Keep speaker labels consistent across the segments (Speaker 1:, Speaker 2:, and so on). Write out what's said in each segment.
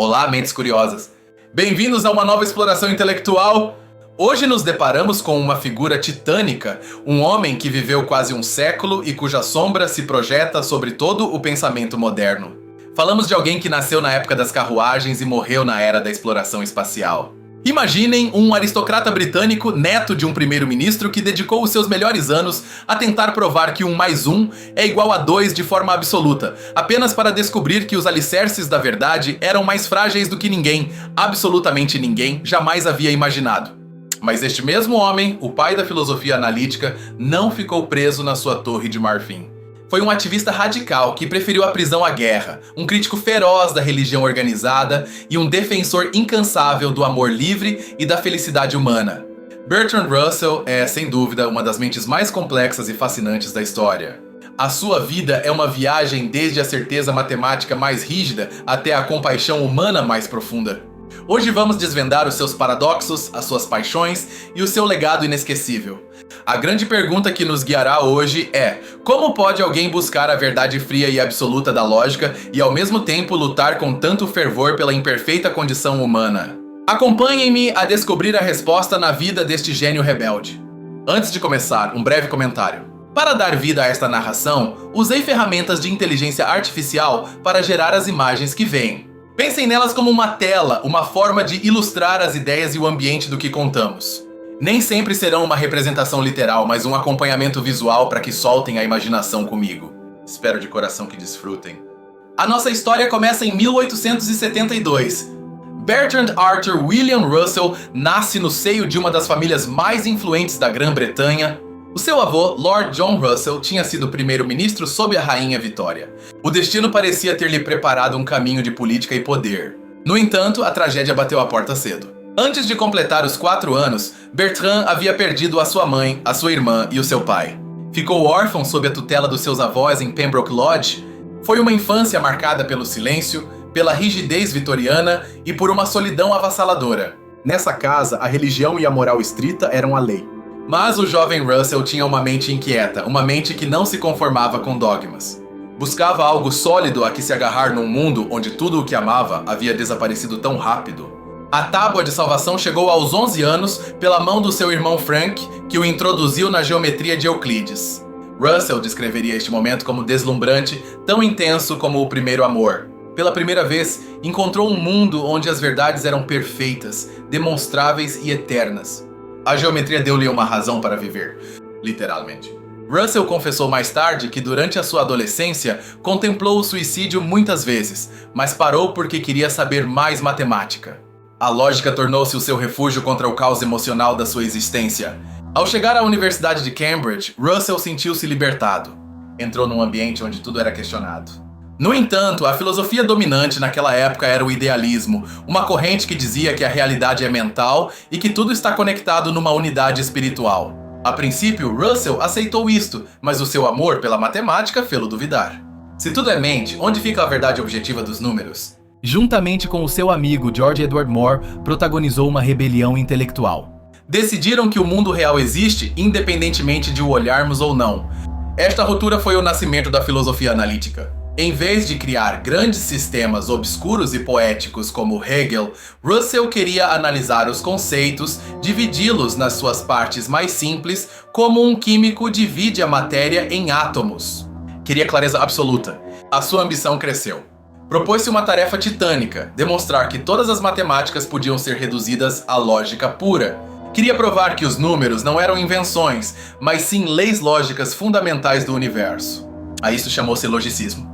Speaker 1: Olá, mentes curiosas! Bem-vindos a uma nova exploração intelectual! Hoje nos deparamos com uma figura titânica, um homem que viveu quase um século e cuja sombra se projeta sobre todo o pensamento moderno. Falamos de alguém que nasceu na época das carruagens e morreu na era da exploração espacial. Imaginem um aristocrata britânico, neto de um primeiro-ministro que dedicou os seus melhores anos a tentar provar que 1 mais 1 é igual a 2 de forma absoluta, apenas para descobrir que os alicerces da verdade eram mais frágeis do que ninguém, absolutamente ninguém, jamais havia imaginado. Mas este mesmo homem, o pai da filosofia analítica, não ficou preso na sua torre de marfim. Foi um ativista radical que preferiu a prisão à guerra, um crítico feroz da religião organizada e um defensor incansável do amor livre e da felicidade humana. Bertrand Russell é, sem dúvida, uma das mentes mais complexas e fascinantes da história. A sua vida é uma viagem desde a certeza matemática mais rígida até a compaixão humana mais profunda. Hoje vamos desvendar os seus paradoxos, as suas paixões e o seu legado inesquecível. A grande pergunta que nos guiará hoje é: como pode alguém buscar a verdade fria e absoluta da lógica e ao mesmo tempo lutar com tanto fervor pela imperfeita condição humana? Acompanhem-me a descobrir a resposta na vida deste gênio rebelde. Antes de começar, um breve comentário. Para dar vida a esta narração, usei ferramentas de inteligência artificial para gerar as imagens que veem. Pensem nelas como uma tela, uma forma de ilustrar as ideias e o ambiente do que contamos. Nem sempre serão uma representação literal, mas um acompanhamento visual para que soltem a imaginação comigo. Espero de coração que desfrutem. A nossa história começa em 1872. Bertrand Arthur William Russell nasce no seio de uma das famílias mais influentes da Grã-Bretanha. O seu avô, Lord John Russell, tinha sido primeiro-ministro sob a Rainha Vitória. O destino parecia ter lhe preparado um caminho de política e poder. No entanto, a tragédia bateu à porta cedo. Antes de completar os 4 anos, Bertrand havia perdido a sua mãe, a sua irmã e o seu pai. Ficou órfão sob a tutela dos seus avós em Pembroke Lodge. Foi uma infância marcada pelo silêncio, pela rigidez vitoriana e por uma solidão avassaladora. Nessa casa, a religião e a moral estrita eram a lei. Mas o jovem Russell tinha uma mente inquieta, uma mente que não se conformava com dogmas. Buscava algo sólido a que se agarrar num mundo onde tudo o que amava havia desaparecido tão rápido. A tábua de salvação chegou aos 11 anos pela mão do seu irmão Frank, que o introduziu na geometria de Euclides. Russell descreveria este momento como deslumbrante, tão intenso como o primeiro amor. Pela primeira vez, encontrou um mundo onde as verdades eram perfeitas, demonstráveis e eternas. A geometria deu-lhe uma razão para viver, literalmente. Russell confessou mais tarde que durante a sua adolescência contemplou o suicídio muitas vezes, mas parou porque queria saber mais matemática. A lógica tornou-se o seu refúgio contra o caos emocional da sua existência. Ao chegar à Universidade de Cambridge, Russell sentiu-se libertado. Entrou num ambiente onde tudo era questionado. No entanto, a filosofia dominante naquela época era o idealismo, uma corrente que dizia que a realidade é mental e que tudo está conectado numa unidade espiritual. A princípio, Russell aceitou isto, mas o seu amor pela matemática fê-lo duvidar. Se tudo é mente, onde fica a verdade objetiva dos números? Juntamente com o seu amigo George Edward Moore, protagonizou uma rebelião intelectual. Decidiram que o mundo real existe, independentemente de o olharmos ou não. Esta ruptura foi o nascimento da filosofia analítica. Em vez de criar grandes sistemas obscuros e poéticos como Hegel, Russell queria analisar os conceitos, dividi-los nas suas partes mais simples, como um químico divide a matéria em átomos. Queria clareza absoluta. A sua ambição cresceu. Propôs-se uma tarefa titânica, demonstrar que todas as matemáticas podiam ser reduzidas à lógica pura. Queria provar que os números não eram invenções, mas sim leis lógicas fundamentais do universo. A isso chamou-se logicismo.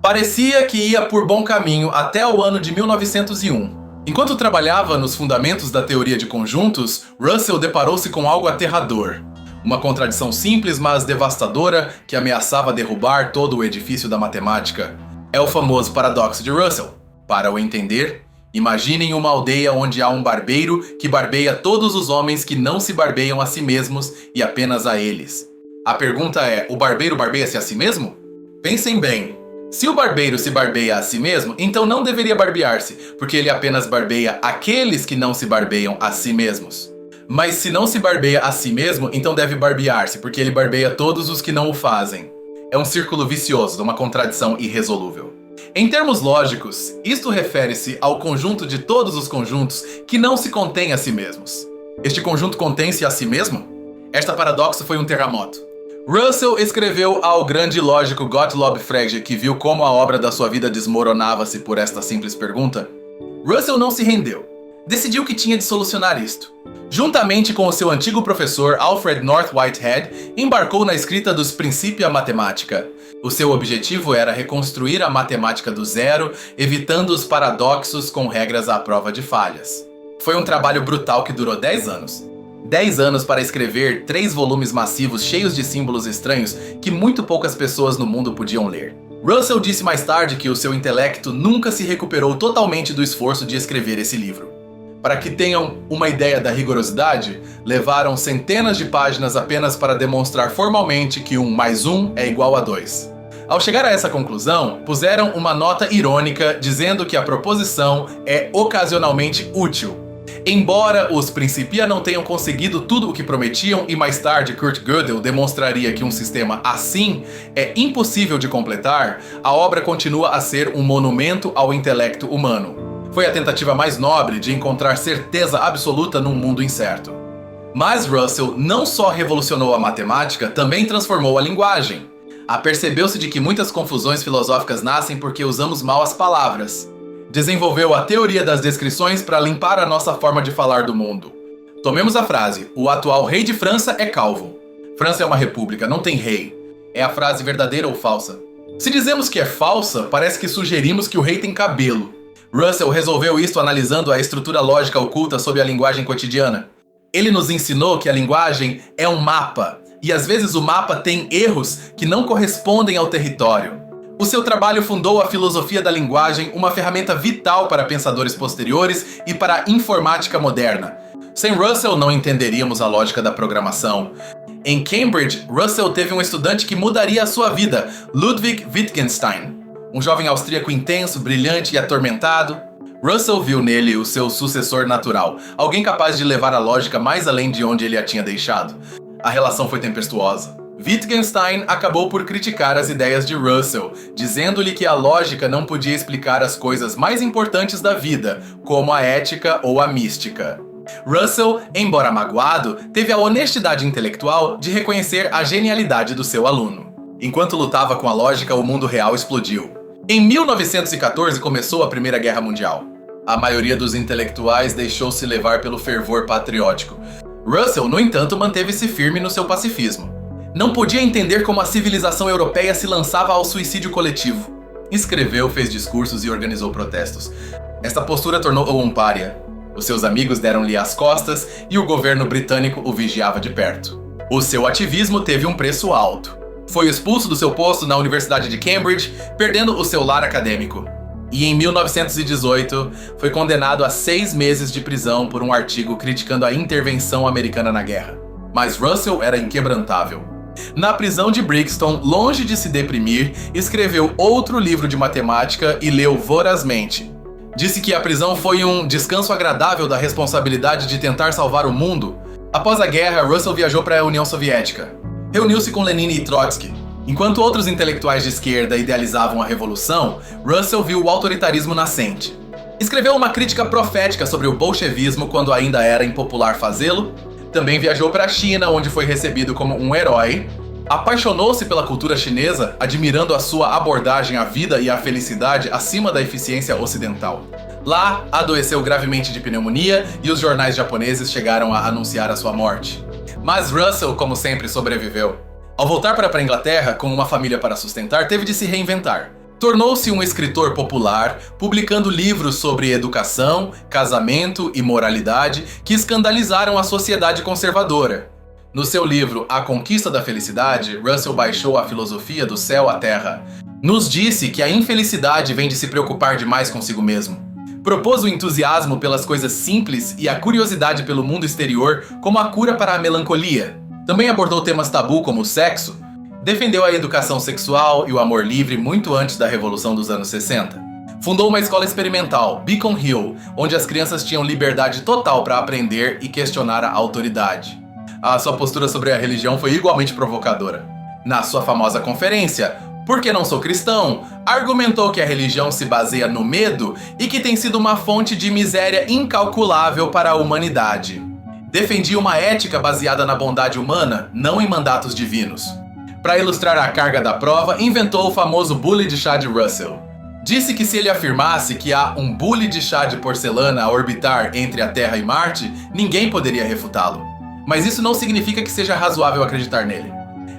Speaker 1: Parecia que ia por bom caminho até o ano de 1901. Enquanto trabalhava nos fundamentos da teoria de conjuntos, Russell deparou-se com algo aterrador. Uma contradição simples, mas devastadora, que ameaçava derrubar todo o edifício da matemática. É o famoso paradoxo de Russell. Para o entender, imaginem uma aldeia onde há um barbeiro que barbeia todos os homens que não se barbeiam a si mesmos e apenas a eles. A pergunta é, o barbeiro barbeia-se a si mesmo? Pensem bem. Se o barbeiro se barbeia a si mesmo, então não deveria barbear-se, porque ele apenas barbeia aqueles que não se barbeiam a si mesmos. Mas se não se barbeia a si mesmo, então deve barbear-se, porque ele barbeia todos os que não o fazem. É um círculo vicioso, uma contradição irresolúvel. Em termos lógicos, isto refere-se ao conjunto de todos os conjuntos que não se contêm a si mesmos. Este conjunto contém-se a si mesmo? Esta paradoxo foi um terremoto. Russell escreveu ao grande lógico Gottlob Frege, que viu como a obra da sua vida desmoronava-se por esta simples pergunta. Russell não se rendeu. Decidiu que tinha de solucionar isto. Juntamente com o seu antigo professor Alfred North Whitehead, embarcou na escrita dos Principia Mathematica. O seu objetivo era reconstruir a matemática do zero, evitando os paradoxos com regras à prova de falhas. Foi um trabalho brutal que durou 10 anos. 10 anos para escrever 3 volumes massivos cheios de símbolos estranhos que muito poucas pessoas no mundo podiam ler. Russell disse mais tarde que o seu intelecto nunca se recuperou totalmente do esforço de escrever esse livro. Para que tenham uma ideia da rigorosidade, levaram centenas de páginas apenas para demonstrar formalmente que 1 mais 1 é igual a 2. Ao chegar a essa conclusão, puseram uma nota irônica dizendo que a proposição é ocasionalmente útil. Embora os Principia não tenham conseguido tudo o que prometiam e mais tarde Kurt Gödel demonstraria que um sistema assim é impossível de completar, a obra continua a ser um monumento ao intelecto humano. Foi a tentativa mais nobre de encontrar certeza absoluta num mundo incerto. Mas Russell não só revolucionou a matemática, também transformou a linguagem. Apercebeu-se de que muitas confusões filosóficas nascem porque usamos mal as palavras. Desenvolveu a teoria das descrições para limpar a nossa forma de falar do mundo. Tomemos a frase: o atual rei de França é calvo. França é uma república, não tem rei. É a frase verdadeira ou falsa? Se dizemos que é falsa, parece que sugerimos que o rei tem cabelo. Russell resolveu isto analisando a estrutura lógica oculta sob a linguagem cotidiana. Ele nos ensinou que a linguagem é um mapa, e às vezes o mapa tem erros que não correspondem ao território. O seu trabalho fundou a filosofia da linguagem, uma ferramenta vital para pensadores posteriores e para a informática moderna. Sem Russell não entenderíamos a lógica da programação. Em Cambridge, Russell teve um estudante que mudaria a sua vida, Ludwig Wittgenstein. Um jovem austríaco intenso, brilhante e atormentado. Russell viu nele o seu sucessor natural, alguém capaz de levar a lógica mais além de onde ele a tinha deixado. A relação foi tempestuosa. Wittgenstein acabou por criticar as ideias de Russell, dizendo-lhe que a lógica não podia explicar as coisas mais importantes da vida, como a ética ou a mística. Russell, embora magoado, teve a honestidade intelectual de reconhecer a genialidade do seu aluno. Enquanto lutava com a lógica, o mundo real explodiu. Em 1914 começou a Primeira Guerra Mundial. A maioria dos intelectuais deixou-se levar pelo fervor patriótico. Russell, no entanto, manteve-se firme no seu pacifismo. Não podia entender como a civilização europeia se lançava ao suicídio coletivo. Escreveu, fez discursos e organizou protestos. Esta postura tornou-o um pária. Os seus amigos deram-lhe as costas e o governo britânico o vigiava de perto. O seu ativismo teve um preço alto. Foi expulso do seu posto na Universidade de Cambridge, perdendo o seu lar acadêmico. E em 1918, foi condenado a 6 meses de prisão por um artigo criticando a intervenção americana na guerra. Mas Russell era inquebrantável. Na prisão de Brixton, longe de se deprimir, escreveu outro livro de matemática e leu vorazmente. Disse que a prisão foi um descanso agradável da responsabilidade de tentar salvar o mundo. Após a guerra, Russell viajou para a União Soviética. Reuniu-se com Lenin e Trotsky. Enquanto outros intelectuais de esquerda idealizavam a revolução, Russell viu o autoritarismo nascente. Escreveu uma crítica profética sobre o bolchevismo quando ainda era impopular fazê-lo. Também viajou para a China, onde foi recebido como um herói. Apaixonou-se pela cultura chinesa, admirando a sua abordagem à vida e à felicidade acima da eficiência ocidental. Lá, adoeceu gravemente de pneumonia e os jornais japoneses chegaram a anunciar a sua morte. Mas Russell, como sempre, sobreviveu. Ao voltar para a Inglaterra, com uma família para sustentar, teve de se reinventar. Tornou-se um escritor popular, publicando livros sobre educação, casamento e moralidade que escandalizaram a sociedade conservadora. No seu livro A Conquista da Felicidade, Russell baixou a filosofia do céu à terra. Nos disse que a infelicidade vem de se preocupar demais consigo mesmo. Propôs o entusiasmo pelas coisas simples e a curiosidade pelo mundo exterior como a cura para a melancolia. Também abordou temas tabu como o sexo. Defendeu a educação sexual e o amor livre muito antes da Revolução dos anos 60. Fundou uma escola experimental, Beacon Hill, onde as crianças tinham liberdade total para aprender e questionar a autoridade. A sua postura sobre a religião foi igualmente provocadora. Na sua famosa conferência, Porque não sou cristão, argumentou que a religião se baseia no medo e que tem sido uma fonte de miséria incalculável para a humanidade. Defendia uma ética baseada na bondade humana, não em mandatos divinos. Para ilustrar a carga da prova, inventou o famoso bule de chá de Russell. Disse que se ele afirmasse que há um bule de chá de porcelana a orbitar entre a Terra e Marte, ninguém poderia refutá-lo. Mas isso não significa que seja razoável acreditar nele.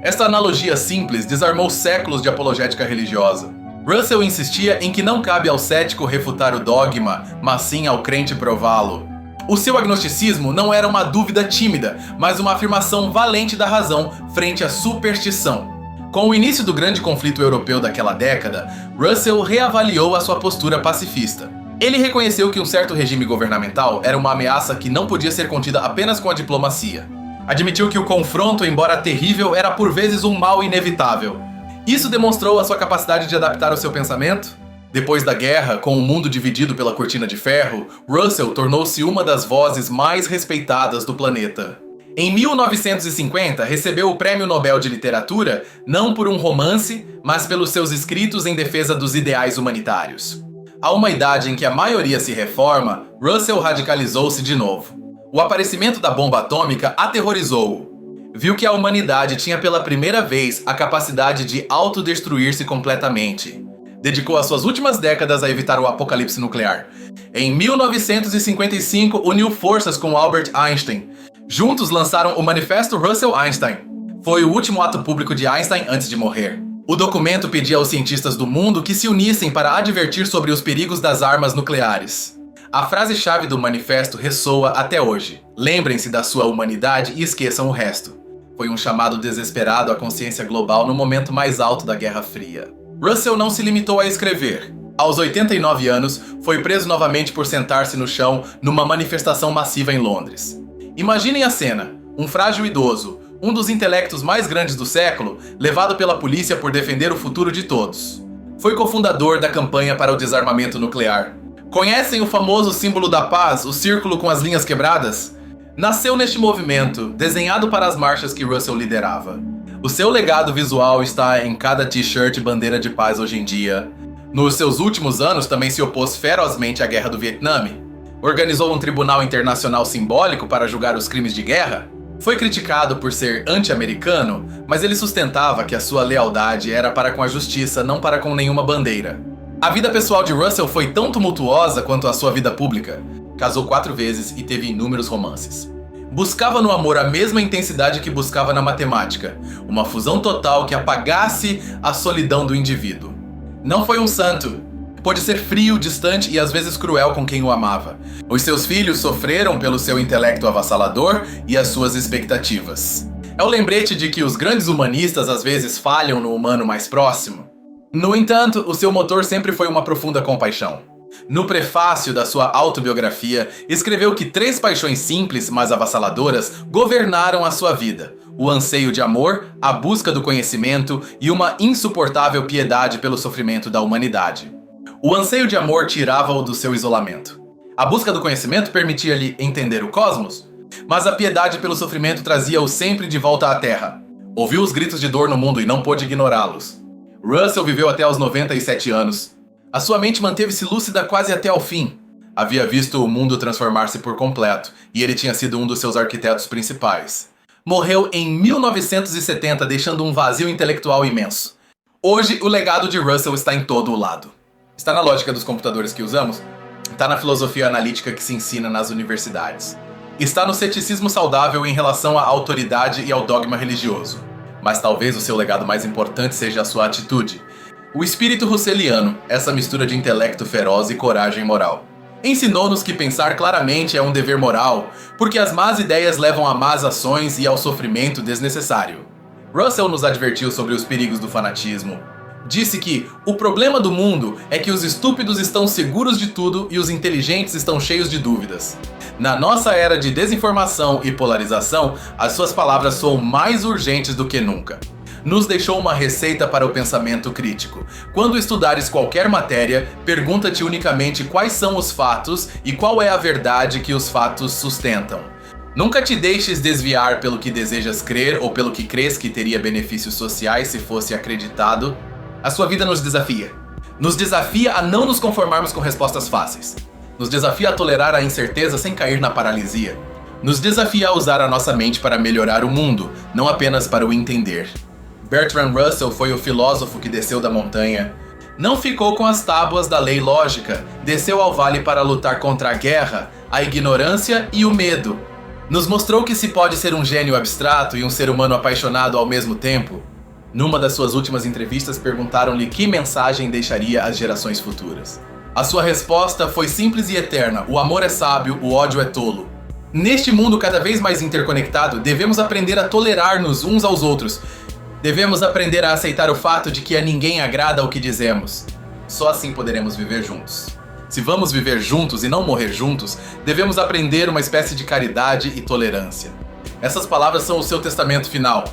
Speaker 1: Esta analogia simples desarmou séculos de apologética religiosa. Russell insistia em que não cabe ao cético refutar o dogma, mas sim ao crente prová-lo. O seu agnosticismo não era uma dúvida tímida, mas uma afirmação valente da razão frente à superstição. Com o início do grande conflito europeu daquela década, Russell reavaliou a sua postura pacifista. Ele reconheceu que um certo regime governamental era uma ameaça que não podia ser contida apenas com a diplomacia. Admitiu que o confronto, embora terrível, era por vezes um mal inevitável. Isso demonstrou a sua capacidade de adaptar o seu pensamento. Depois da guerra, com o mundo dividido pela cortina de ferro, Russell tornou-se uma das vozes mais respeitadas do planeta. Em 1950, recebeu o Prêmio Nobel de Literatura não por um romance, mas pelos seus escritos em defesa dos ideais humanitários. A uma idade em que a maioria se reforma, Russell radicalizou-se de novo. O aparecimento da bomba atômica aterrorizou-o. Viu que a humanidade tinha pela primeira vez a capacidade de autodestruir-se completamente. Dedicou as suas últimas décadas a evitar o apocalipse nuclear. Em 1955, uniu forças com Albert Einstein. Juntos lançaram o Manifesto Russell-Einstein. Foi o último ato público de Einstein antes de morrer. O documento pedia aos cientistas do mundo que se unissem para advertir sobre os perigos das armas nucleares. A frase-chave do manifesto ressoa até hoje. Lembrem-se da sua humanidade e esqueçam o resto. Foi um chamado desesperado à consciência global no momento mais alto da Guerra Fria. Russell não se limitou a escrever. Aos 89 anos, foi preso novamente por sentar-se no chão numa manifestação massiva em Londres. Imaginem a cena: um frágil idoso, um dos intelectos mais grandes do século, levado pela polícia por defender o futuro de todos. Foi cofundador da campanha para o desarmamento nuclear. Conhecem o famoso símbolo da paz, o círculo com as linhas quebradas? Nasceu neste movimento, desenhado para as marchas que Russell liderava. O seu legado visual está em cada t-shirt e bandeira de paz hoje em dia. Nos seus últimos anos também se opôs ferozmente à Guerra do Vietnã. Organizou um tribunal internacional simbólico para julgar os crimes de guerra. Foi criticado por ser anti-americano, mas ele sustentava que a sua lealdade era para com a justiça, não para com nenhuma bandeira. A vida pessoal de Russell foi tão tumultuosa quanto a sua vida pública. Casou 4 vezes e teve inúmeros romances. Buscava no amor a mesma intensidade que buscava na matemática, uma fusão total que apagasse a solidão do indivíduo. Não foi um santo. Pôde ser frio, distante e às vezes cruel com quem o amava. Os seus filhos sofreram pelo seu intelecto avassalador e as suas expectativas. É o lembrete de que os grandes humanistas às vezes falham no humano mais próximo. No entanto, o seu motor sempre foi uma profunda compaixão. No prefácio da sua autobiografia, escreveu que 3 paixões simples, mas avassaladoras, governaram a sua vida: o anseio de amor, a busca do conhecimento e uma insuportável piedade pelo sofrimento da humanidade. O anseio de amor tirava-o do seu isolamento. A busca do conhecimento permitia-lhe entender o cosmos, mas a piedade pelo sofrimento trazia-o sempre de volta à Terra. Ouviu os gritos de dor no mundo e não pôde ignorá-los. Russell viveu até aos 97 anos. A sua mente manteve-se lúcida quase até ao fim. Havia visto o mundo transformar-se por completo, e ele tinha sido um dos seus arquitetos principais. Morreu em 1970, deixando um vazio intelectual imenso. Hoje, o legado de Russell está em todo o lado. Está na lógica dos computadores que usamos, está na filosofia analítica que se ensina nas universidades. Está no ceticismo saudável em relação à autoridade e ao dogma religioso. Mas talvez o seu legado mais importante seja a sua atitude. O espírito russeliano, essa mistura de intelecto feroz e coragem moral. Ensinou-nos que pensar claramente é um dever moral, porque as más ideias levam a más ações e ao sofrimento desnecessário. Russell nos advertiu sobre os perigos do fanatismo. Disse que o problema do mundo é que os estúpidos estão seguros de tudo e os inteligentes estão cheios de dúvidas. Na nossa era de desinformação e polarização, as suas palavras soam mais urgentes do que nunca. Nos deixou uma receita para o pensamento crítico. Quando estudares qualquer matéria, pergunta-te unicamente quais são os fatos e qual é a verdade que os fatos sustentam. Nunca te deixes desviar pelo que desejas crer ou pelo que crês que teria benefícios sociais se fosse acreditado. A sua vida nos desafia. Nos desafia a não nos conformarmos com respostas fáceis. Nos desafia a tolerar a incerteza sem cair na paralisia. Nos desafia a usar a nossa mente para melhorar o mundo, não apenas para o entender. Bertrand Russell foi o filósofo que desceu da montanha. Não ficou com as tábuas da lei lógica, desceu ao vale para lutar contra a guerra, a ignorância e o medo. Nos mostrou que se pode ser um gênio abstrato e um ser humano apaixonado ao mesmo tempo. Numa das suas últimas entrevistas, perguntaram-lhe que mensagem deixaria às gerações futuras. A sua resposta foi simples e eterna: o amor é sábio, o ódio é tolo. Neste mundo cada vez mais interconectado, devemos aprender a tolerar-nos uns aos outros. Devemos aprender a aceitar o fato de que a ninguém agrada o que dizemos. Só assim poderemos viver juntos. Se vamos viver juntos e não morrer juntos, devemos aprender uma espécie de caridade e tolerância. Essas palavras são o seu testamento final.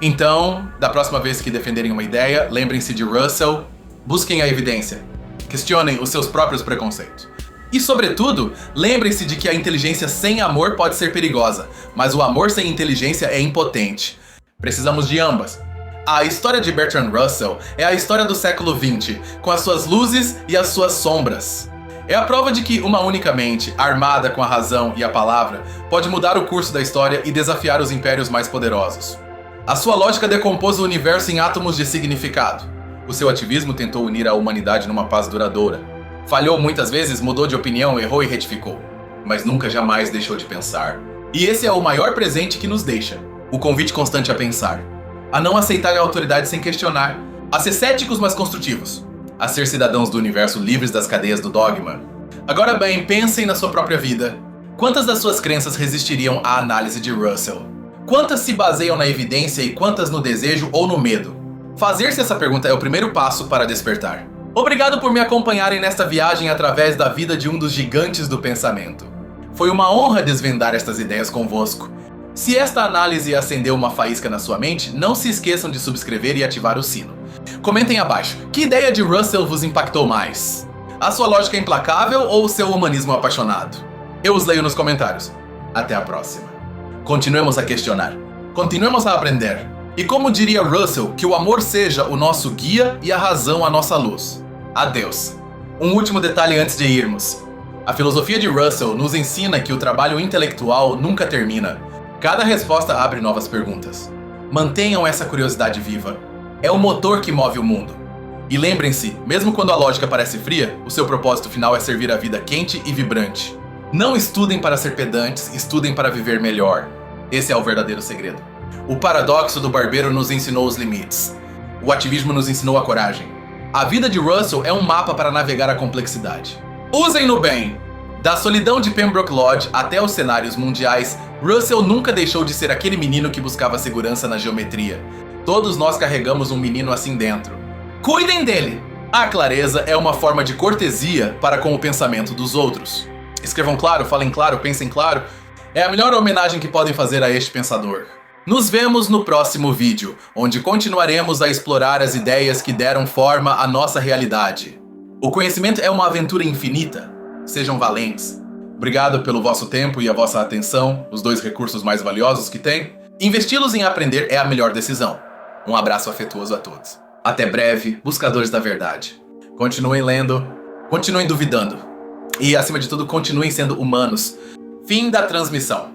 Speaker 1: Então, da próxima vez que defenderem uma ideia, lembrem-se de Russell, busquem a evidência, questionem os seus próprios preconceitos. E, sobretudo, lembrem-se de que a inteligência sem amor pode ser perigosa, mas o amor sem inteligência é impotente. Precisamos de ambas. A história de Bertrand Russell é a história do século XX, com as suas luzes e as suas sombras. É a prova de que uma única mente, armada com a razão e a palavra, pode mudar o curso da história e desafiar os impérios mais poderosos. A sua lógica decompôs o universo em átomos de significado. O seu ativismo tentou unir a humanidade numa paz duradoura. Falhou muitas vezes, mudou de opinião, errou e retificou. Mas nunca jamais deixou de pensar. E esse é o maior presente que nos deixa. O convite constante a pensar. A não aceitar a autoridade sem questionar. A ser céticos, mas construtivos. A ser cidadãos do universo livres das cadeias do dogma. Agora bem, pensem na sua própria vida. Quantas das suas crenças resistiriam à análise de Russell? Quantas se baseiam na evidência e quantas no desejo ou no medo? Fazer-se essa pergunta é o primeiro passo para despertar. Obrigado por me acompanharem nesta viagem através da vida de um dos gigantes do pensamento. Foi uma honra desvendar estas ideias convosco. Se esta análise acendeu uma faísca na sua mente, não se esqueçam de subscrever e ativar o sino. Comentem abaixo, que ideia de Russell vos impactou mais? A sua lógica implacável ou o seu humanismo apaixonado? Eu os leio nos comentários. Até a próxima. Continuemos a questionar. Continuemos a aprender. E como diria Russell, que o amor seja o nosso guia e a razão a nossa luz. Adeus. Um último detalhe antes de irmos. A filosofia de Russell nos ensina que o trabalho intelectual nunca termina. Cada resposta abre novas perguntas. Mantenham essa curiosidade viva. É o motor que move o mundo. E lembrem-se, mesmo quando a lógica parece fria, o seu propósito final é servir a vida quente e vibrante. Não estudem para ser pedantes, estudem para viver melhor. Esse é o verdadeiro segredo. O paradoxo do barbeiro nos ensinou os limites. O ativismo nos ensinou a coragem. A vida de Russell é um mapa para navegar a complexidade. Usem-no bem! Da solidão de Pembroke Lodge até os cenários mundiais, Russell nunca deixou de ser aquele menino que buscava segurança na geometria. Todos nós carregamos um menino assim dentro. Cuidem dele! A clareza é uma forma de cortesia para com o pensamento dos outros. Escrevam claro, falem claro, pensem claro. É a melhor homenagem que podem fazer a este pensador. Nos vemos no próximo vídeo, onde continuaremos a explorar as ideias que deram forma à nossa realidade. O conhecimento é uma aventura infinita. Sejam valentes. Obrigado pelo vosso tempo e a vossa atenção, os dois recursos mais valiosos que tem. Investi-los em aprender é a melhor decisão. Um abraço afetuoso a todos. Até breve, buscadores da verdade. Continuem lendo, continuem duvidando. E, acima de tudo, continuem sendo humanos. Fim da transmissão.